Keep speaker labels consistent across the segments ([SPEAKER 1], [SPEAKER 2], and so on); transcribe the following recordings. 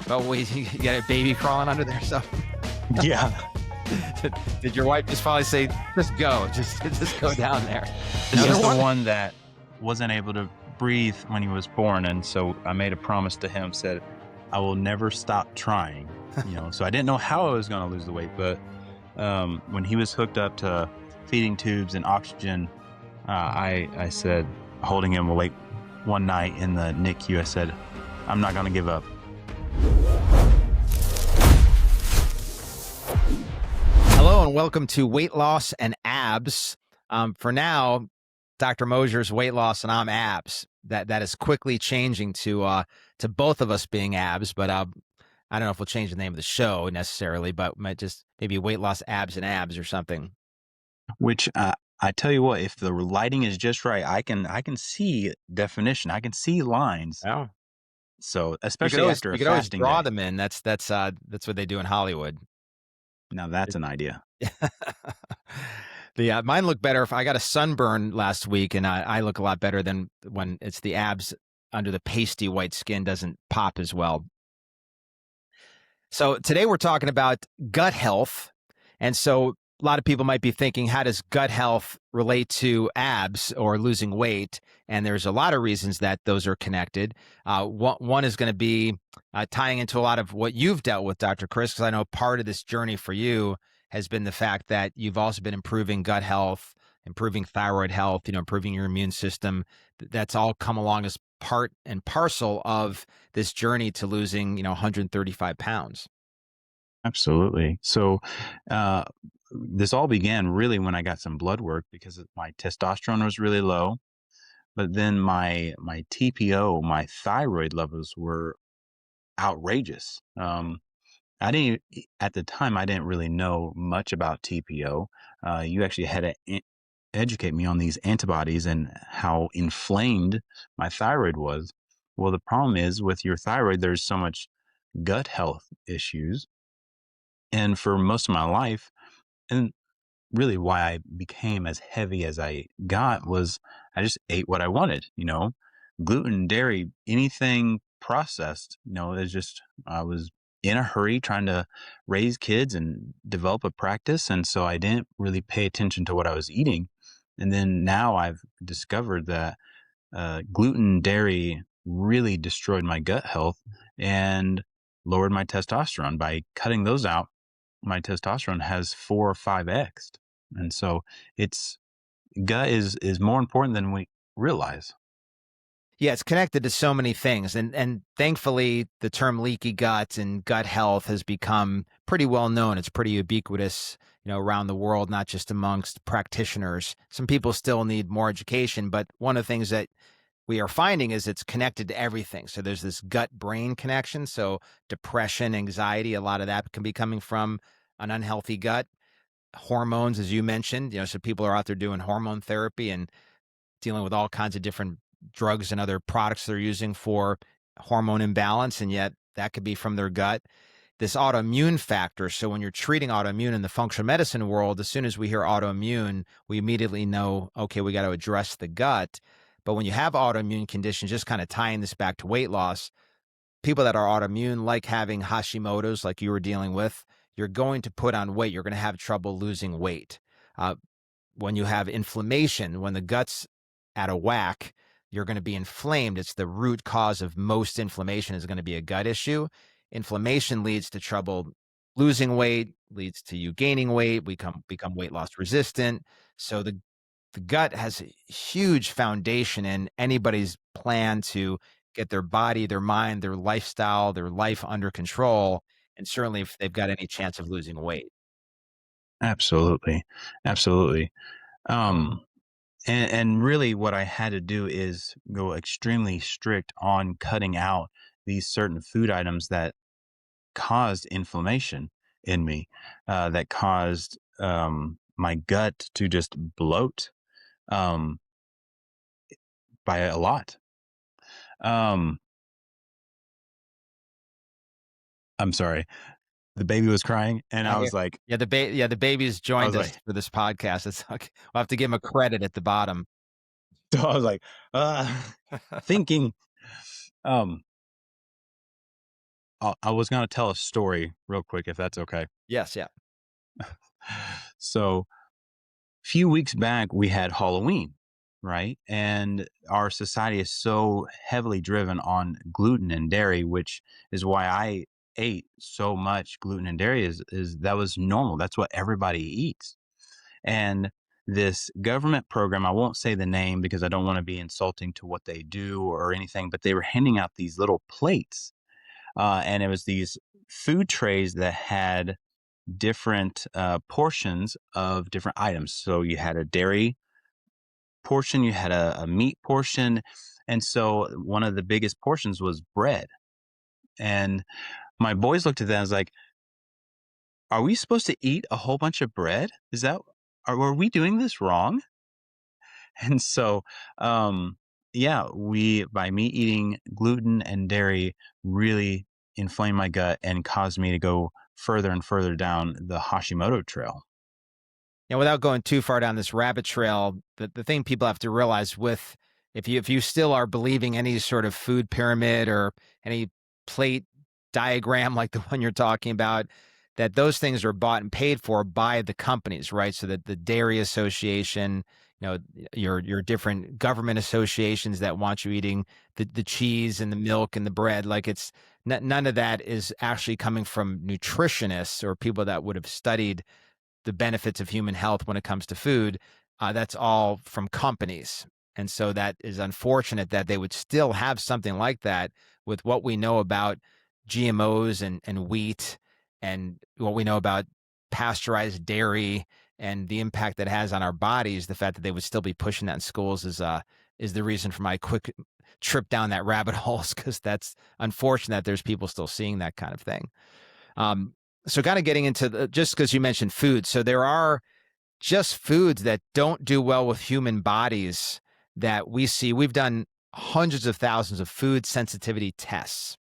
[SPEAKER 1] But wait, you got a baby crawling under there, so
[SPEAKER 2] Yeah.
[SPEAKER 1] did your wife just finally say, "Just go, just go down there"?
[SPEAKER 2] This is
[SPEAKER 1] Another
[SPEAKER 2] the
[SPEAKER 1] one?
[SPEAKER 2] one that wasn't able to breathe when he was born, and so I made a promise to him, said, "I will never stop trying." So I didn't know how I was gonna lose the weight, but, when he was hooked up to feeding tubes and oxygen, I said, holding him awake one night in the NICU, I said, "I'm not gonna give up."
[SPEAKER 1] Hello and welcome to Weight Loss and Abs. For now, Dr. Mosier's weight loss and I'm abs. That is quickly changing to both of us being abs, but I don't know if we'll change the name of the show necessarily, but might just maybe weight loss abs and abs or something.
[SPEAKER 2] Which, I tell you what, if the lighting is just right, I can see definition, I can see lines.
[SPEAKER 1] Oh,
[SPEAKER 2] So,
[SPEAKER 1] you could
[SPEAKER 2] especially
[SPEAKER 1] always
[SPEAKER 2] after a
[SPEAKER 1] you could always
[SPEAKER 2] fasting
[SPEAKER 1] draw
[SPEAKER 2] day.
[SPEAKER 1] them in. That's what they do in Hollywood.
[SPEAKER 2] Now that's an idea.
[SPEAKER 1] Mine look better if I got a sunburn last week, and I look a lot better than when it's the abs under the pasty white skin doesn't pop as well. So today we're talking about gut health. And so a lot of people might be thinking, how does gut health relate to abs or losing weight? And there's a lot of reasons that those are connected. One is going to be tying into a lot of what you've dealt with, Dr. Chris, because I know part of this journey for you has been the fact that you've also been improving gut health, improving thyroid health, improving your immune system. That's all come along as part and parcel of this journey to losing, 135 pounds.
[SPEAKER 2] Absolutely. So, uh, this all began really when I got some blood work because my testosterone was really low, but then my TPO, my thyroid levels were outrageous. I didn't at the time, I didn't really know much about TPO. You actually had to educate me on these antibodies and how inflamed my thyroid was. Well, the problem is with your thyroid, there's so much gut health issues. And for most of my life, and really why I became as heavy as I got was I just ate what I wanted. Gluten, dairy, anything processed, it's just, I was in a hurry trying to raise kids and develop a practice. And so I didn't really pay attention to what I was eating. And then now I've discovered that gluten, dairy really destroyed my gut health and lowered my testosterone. By cutting those out, my testosterone has 4 or 5x. And so it's gut is more important than we realize.
[SPEAKER 1] Yeah, it's connected to so many things. And thankfully the term leaky gut and gut health has become pretty well known. It's pretty ubiquitous, around the world, not just amongst practitioners. Some people still need more education, but one of the things that we are finding is it's connected to everything. So there's this gut brain connection. So depression, anxiety, a lot of that can be coming from an unhealthy gut. Hormones, as you mentioned, so people are out there doing hormone therapy and dealing with all kinds of different drugs and other products they're using for hormone imbalance, and yet that could be from their gut. This autoimmune factor. So when you're treating autoimmune in the functional medicine world, as soon as we hear autoimmune, we immediately know, okay, we got to address the gut. But when you have autoimmune conditions, just kind of tying this back to weight loss, people that are autoimmune, like having Hashimoto's, like you were dealing with, you're going to put on weight. You're going to have trouble losing weight. Uh, when you have inflammation, when the gut's at a whack, you're going to be inflamed. It's the root cause of most inflammation is going to be a gut issue. Inflammation leads to trouble losing weight, leads to you gaining weight, become weight loss resistant. So the gut has a huge foundation in anybody's plan to get their body, their mind, their lifestyle, their life under control, and certainly if they've got any chance of losing weight.
[SPEAKER 2] Absolutely. Absolutely. Um, and really what I had to do is go extremely strict on cutting out these certain food items that caused inflammation in me, that caused my gut to just bloat um, by a lot. Um, I'm sorry. The baby was crying, and I
[SPEAKER 1] Yeah.
[SPEAKER 2] was like,
[SPEAKER 1] The baby's
[SPEAKER 2] I
[SPEAKER 1] joined
[SPEAKER 2] was
[SPEAKER 1] us
[SPEAKER 2] like,
[SPEAKER 1] for this podcast. It's okay. We'll have to give him a credit at the bottom.
[SPEAKER 2] so I was like, uh, thinking, um, I was gonna tell a story real quick, if that's okay.
[SPEAKER 1] Yes, yeah.
[SPEAKER 2] So, few weeks back, we had Halloween, right? And our society is so heavily driven on gluten and dairy, which is why I ate so much gluten and dairy. Is that was normal? That's what everybody eats. And this government program, I won't say the name because I don't want to be insulting to what they do or anything, but they were handing out these little plates, and it was these food trays that had different portions of different items. So you had a dairy portion, you had a meat portion, and so one of the biggest portions was bread. And my boys looked at that and was like, "Are we supposed to eat a whole bunch of bread? Are we doing this wrong?" And so, yeah, we by me eating gluten and dairy really inflamed my gut and caused me to go further and further down the Hashimoto trail.
[SPEAKER 1] Without going too far down this rabbit trail, the thing people have to realize with if you still are believing any sort of food pyramid or any plate diagram like the one you're talking about, that those things are bought and paid for by the companies, right? So that the dairy association, your different government associations that want you eating the cheese and the milk and the bread, like none of that is actually coming from nutritionists or people that would have studied the benefits of human health when it comes to food. That's all from companies. And so that is unfortunate that they would still have something like that with what we know about GMOs and wheat and what we know about pasteurized dairy and the impact that has on our bodies. The fact that they would still be pushing that in schools is the reason for my quick trip down that rabbit hole, because that's unfortunate that there's people still seeing that kind of thing. Um, so kind of getting into just because you mentioned food. So there are just foods that don't do well with human bodies that we see. We've done hundreds of thousands of food sensitivity tests.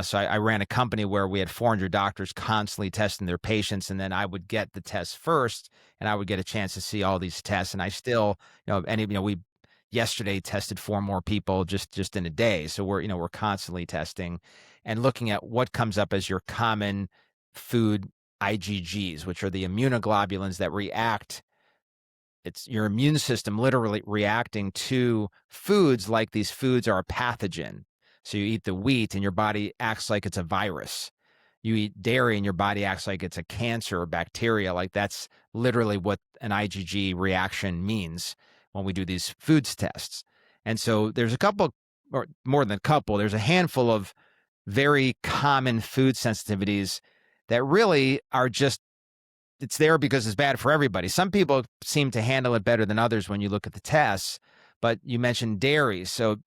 [SPEAKER 1] So I ran a company where we had 400 doctors constantly testing their patients, and then I would get the test first, and I would get a chance to see all these tests. And I still, we yesterday tested four more people just in a day. So we're constantly testing and looking at what comes up as your common food IgGs, which are the immunoglobulins that react. It's your immune system literally reacting to foods like these foods are a pathogen. So you eat the wheat and your body acts like it's a virus. You eat dairy and your body acts like it's a cancer or bacteria. Like that's literally what an IgG reaction means when we do these foods tests. And so there's a couple, or more than a couple, there's a handful of very common food sensitivities that really are just it's there because it's bad for everybody. Some people seem to handle it better than others when you look at the tests, but you mentioned dairy. So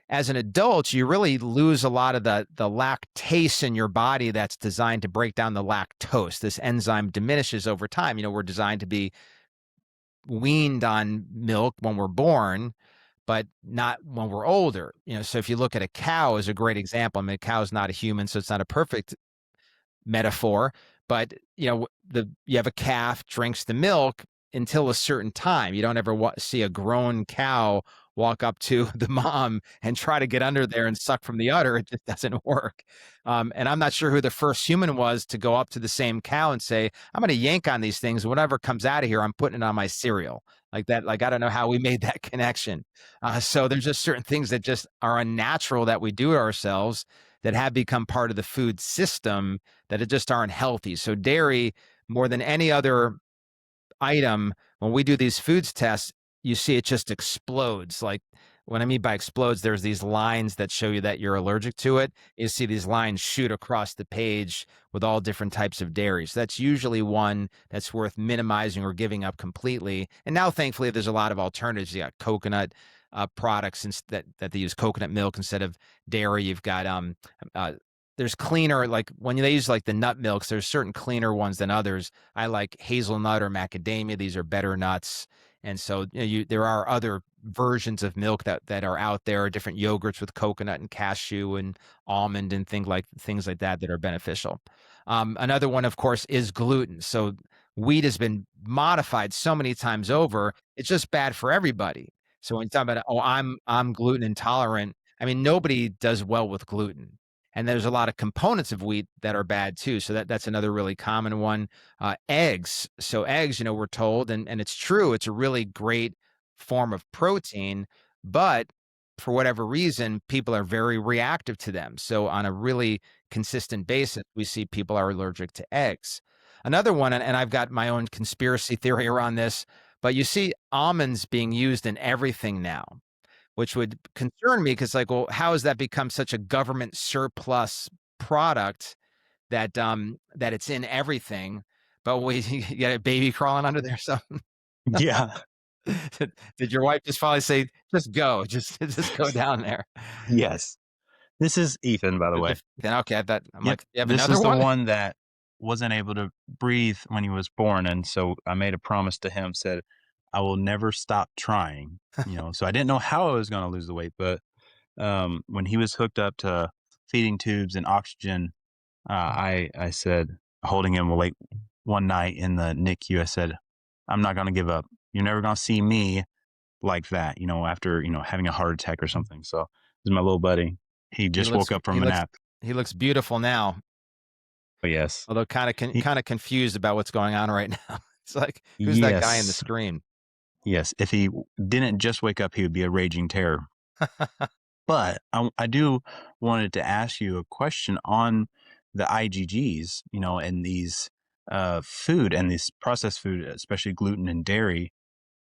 [SPEAKER 1] as an adult, you really lose a lot of the lactase in your body that's designed to break down the lactose. This enzyme diminishes over time. We're designed to be weaned on milk when we're born, but not when we're older. So if you look at a cow as a great example, I mean, a cow's not a human, so it's not a perfect metaphor, but you have a calf drinks the milk until a certain time. You don't ever see a grown cow walk up to the mom and try to get under there and suck from the udder. It just doesn't work. And I'm not sure who the first human was to go up to the same cow and say, "I'm going to yank on these things. Whatever comes out of here, I'm putting it on my cereal." Like that. Like I don't know how we made that connection. So there's just certain things that just are unnatural that we do to ourselves that have become part of the food system that it just aren't healthy. So dairy, more than any other item, when we do these foods tests, you see it just explodes. Like what I mean by explodes, there's these lines that show you that you're allergic to it. You see these lines shoot across the page with all different types of dairy. So that's usually one that's worth minimizing or giving up completely. And now, thankfully, there's a lot of alternatives. You got coconut products that they use coconut milk instead of dairy. You've got uh, there's cleaner, like when they use like the nut milks, there's certain cleaner ones than others. I like hazelnut or macadamia. These are better nuts. And so there are other versions of milk that are out there, different yogurts with coconut and cashew and almond and things like that are beneficial. Another one, of course, is gluten. So wheat has been modified so many times over. It's just bad for everybody. So when you talk about, oh, I'm gluten intolerant, I mean, nobody does well with gluten. And there's a lot of components of wheat that are bad too. So that's another really common one. Eggs. So eggs, we're told, and it's true, it's a really great form of protein, but for whatever reason, people are very reactive to them. So on a really consistent basis, we see people are allergic to eggs. Another one, and I've got my own conspiracy theory around this, but you see almonds being used in everything now, which would concern me because, like, well, how has that become such a government surplus product that it's in everything, but we you got a baby crawling under there, so
[SPEAKER 2] Yeah.
[SPEAKER 1] did your wife just finally say, "Just go, just go down there"?
[SPEAKER 2] Yes. This is Ethan, by the way.
[SPEAKER 1] Then okay, I thought I'm
[SPEAKER 2] Yep.
[SPEAKER 1] like, "You have
[SPEAKER 2] This
[SPEAKER 1] another
[SPEAKER 2] is the
[SPEAKER 1] one?"
[SPEAKER 2] one that wasn't able to breathe when he was born, and so I made a promise to him, said, "I will never stop trying," so I didn't know how I was gonna lose the weight, but, when he was hooked up to feeding tubes and oxygen, I said, holding him late one night in the NICU, I said, "I'm not gonna give up. You're never gonna see me like that, after, having a heart attack or something." So, this is my little buddy. He
[SPEAKER 1] He
[SPEAKER 2] just
[SPEAKER 1] looks
[SPEAKER 2] woke up
[SPEAKER 1] he
[SPEAKER 2] from a
[SPEAKER 1] looks
[SPEAKER 2] nap.
[SPEAKER 1] he looks beautiful now,
[SPEAKER 2] But yes.
[SPEAKER 1] although
[SPEAKER 2] He
[SPEAKER 1] kinda confused about what's going on right now. It's like, "Who's that guy in the
[SPEAKER 2] Yes.
[SPEAKER 1] screen?"
[SPEAKER 2] Yes. If he didn't just wake up, he would be a raging terror. But I do wanted to ask you a question on the IgGs, and these, food and this processed food, especially gluten and dairy.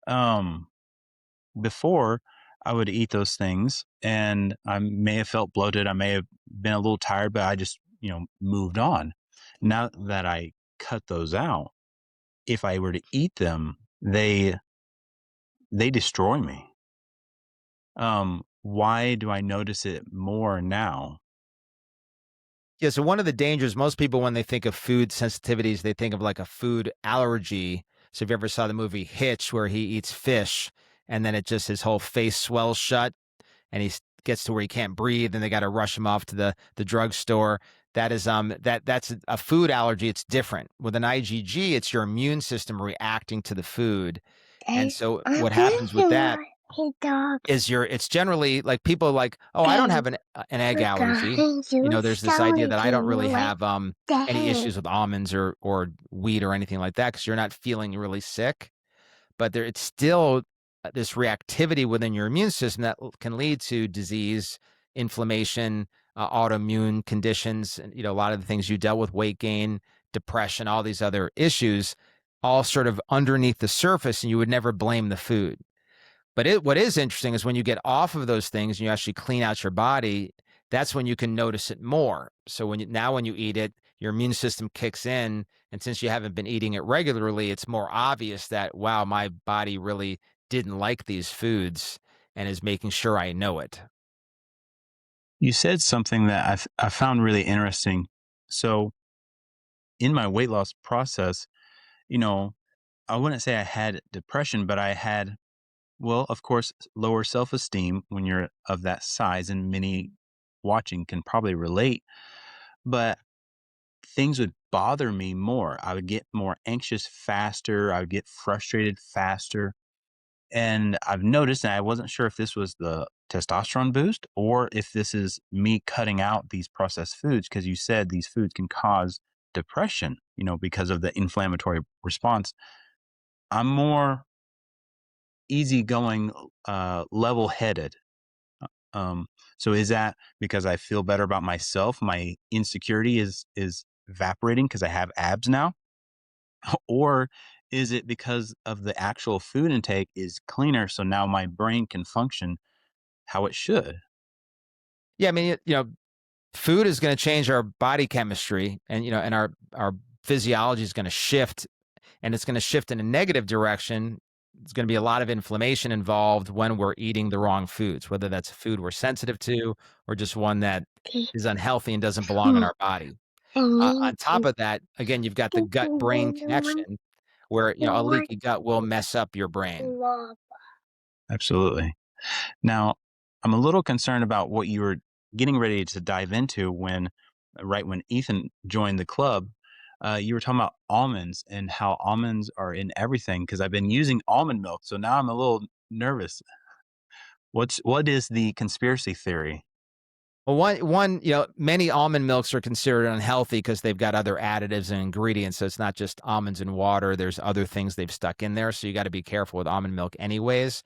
[SPEAKER 2] Um, Before, I would eat those things and I may have felt bloated. I may have been a little tired, but I just, moved on. Now that I cut those out, if I were to eat them, they destroy me. Why do I notice it more now?
[SPEAKER 1] Yeah, so one of the dangers, most people, when they think of food sensitivities, they think of like a food allergy. So if you ever saw the movie Hitch, where he eats fish and then it just his whole face swells shut and gets to where he can't breathe and they got to rush him off to the drugstore. That is that's a food allergy. It's different. With an IgG, it's your immune system reacting to the food. And
[SPEAKER 3] And
[SPEAKER 1] so
[SPEAKER 3] I'm
[SPEAKER 1] what happens with that
[SPEAKER 3] feeling a dog
[SPEAKER 1] is it's generally like people like, "Oh, I don't
[SPEAKER 3] and
[SPEAKER 1] have an egg allergy."
[SPEAKER 3] regarding you
[SPEAKER 1] There's this idea that I don't
[SPEAKER 3] stomaching
[SPEAKER 1] really
[SPEAKER 3] like
[SPEAKER 1] have, any
[SPEAKER 3] that.
[SPEAKER 1] issues with almonds or wheat or anything like that because 'cause you're not feeling really sick, but it's still, this reactivity within your immune system that can lead to disease, inflammation, autoimmune conditions, and, a lot of the things you dealt with, weight gain, depression, all these other issues, all sort of underneath the surface, and you would never blame the food. But what is interesting is when you get off of those things and you actually clean out your body, that's when you can notice it more. So when you eat it, your immune system kicks in, and since you haven't been eating it regularly, it's more obvious that, wow, my body really didn't like these foods and is making sure I know it.
[SPEAKER 2] You said something that I found really interesting. So, in my weight loss process, you know, I wouldn't say I had depression, but I had, well, of course, lower self esteem when you're of that size, and many watching can probably relate. But things would bother me more. I would get more anxious faster. I would get frustrated faster. And I've noticed, and I wasn't sure if this was the testosterone boost or if this is me cutting out these processed foods, because you said these foods can cause depression, because of the inflammatory response. I'm more easygoing, level headed. Um, so is that because I feel better about myself? My insecurity is evaporating because I have abs now? Or is it because of the actual food intake is cleaner, so now my brain can function how it should?
[SPEAKER 1] Yeah, I mean, food is going to change our body chemistry, and and our physiology is going to shift, and it's going to shift in a negative direction. There's going to be a lot of inflammation involved when we're eating the wrong foods, whether that's a food we're sensitive to or just one that is unhealthy and doesn't belong in our body.
[SPEAKER 3] I
[SPEAKER 1] On
[SPEAKER 3] need
[SPEAKER 1] top
[SPEAKER 3] to
[SPEAKER 1] of that, again, you've got the
[SPEAKER 3] get
[SPEAKER 1] gut brain
[SPEAKER 3] one
[SPEAKER 1] connection where, a
[SPEAKER 3] more
[SPEAKER 1] leaky gut will mess up your brain.
[SPEAKER 3] love.
[SPEAKER 2] Absolutely. Now, I'm a little concerned about what you were getting ready to dive into right when Ethan joined the club. You were talking about almonds and how almonds are in everything because I've been using almond milk. So now I'm a little nervous. What is the conspiracy theory?
[SPEAKER 1] Well, many almond milks are considered unhealthy because they've got other additives and ingredients. So it's not just almonds and water. There's other things they've stuck in there. So you got to be careful with almond milk anyways.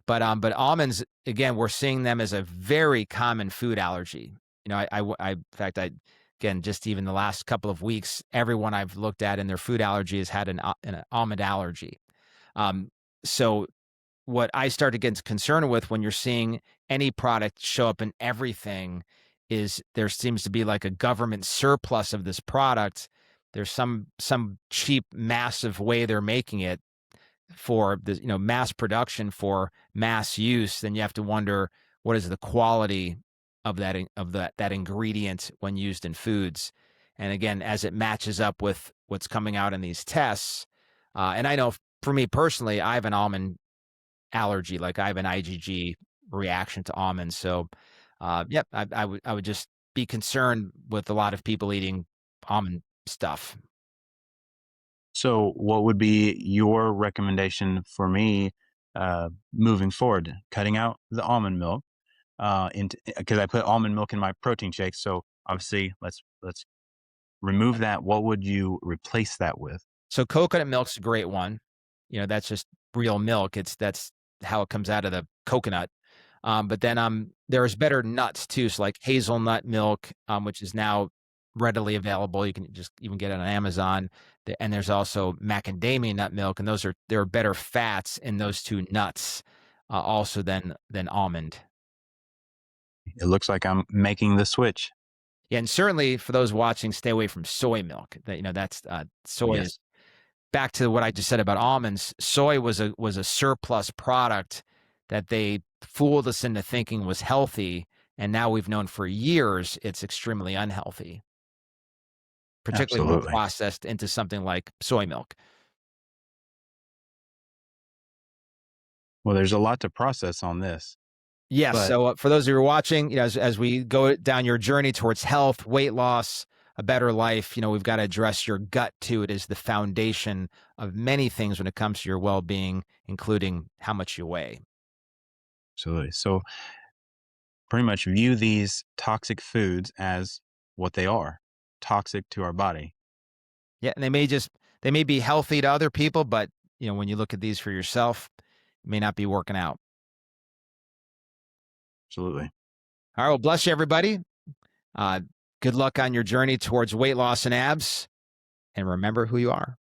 [SPEAKER 1] But almonds, again, we're seeing them as a very common food allergy. In fact, again, just even the last couple of weeks, everyone I've looked at in their food allergy has had an almond allergy. Um, so what I start to get concerned with when you're seeing any product show up in everything is there seems to be like a government surplus of this product. There's some cheap, massive way they're making it for the mass production for mass use. Then you have to wonder what is the quality of that ingredient when used in foods. And again, as it matches up with what's coming out in these tests, and I know for me personally, I have an almond allergy. Like I have an IgG reaction to almonds. So, yep, I would just be concerned with a lot of people eating almond stuff.
[SPEAKER 2] So, what would be your recommendation for me moving forward? Cutting out the almond milk, because I put almond milk in my protein shakes. So, obviously, let's remove that. What would you replace that with?
[SPEAKER 1] So coconut milk's a great one. That's just real milk. That's how it comes out of the coconut. But then there's better nuts too. So like hazelnut milk, which is now readily available. You can just even get it on Amazon. And there's also macadamia nut milk, and there are better fats in those two nuts, also than almond.
[SPEAKER 2] It looks like I'm making the switch.
[SPEAKER 1] Yeah, and certainly for those watching, stay away from soy milk. That's soy is
[SPEAKER 2] Yes,
[SPEAKER 1] back to what I just said about almonds. Soy was a surplus product that they fooled us into thinking was healthy, and now we've known for years it's extremely unhealthy, particularly when
[SPEAKER 2] absolutely.
[SPEAKER 1] processed into something like soy milk.
[SPEAKER 2] Well, there's a lot to process on this,
[SPEAKER 1] Yes.
[SPEAKER 2] but
[SPEAKER 1] So for those of you who are watching, as we go down your journey towards health, weight loss, a better life, we've got to address your gut too. It is the foundation of many things when it comes to your well-being, including how much you weigh.
[SPEAKER 2] absolutely. So, pretty much view these toxic foods as what they are, toxic to our body.
[SPEAKER 1] Yeah, and they may be healthy to other people, but when you look at these for yourself, it may not be working out.
[SPEAKER 2] Absolutely.
[SPEAKER 1] All right, well, bless you, everybody. Uh, Good luck on your journey towards weight loss and abs, and remember who you are.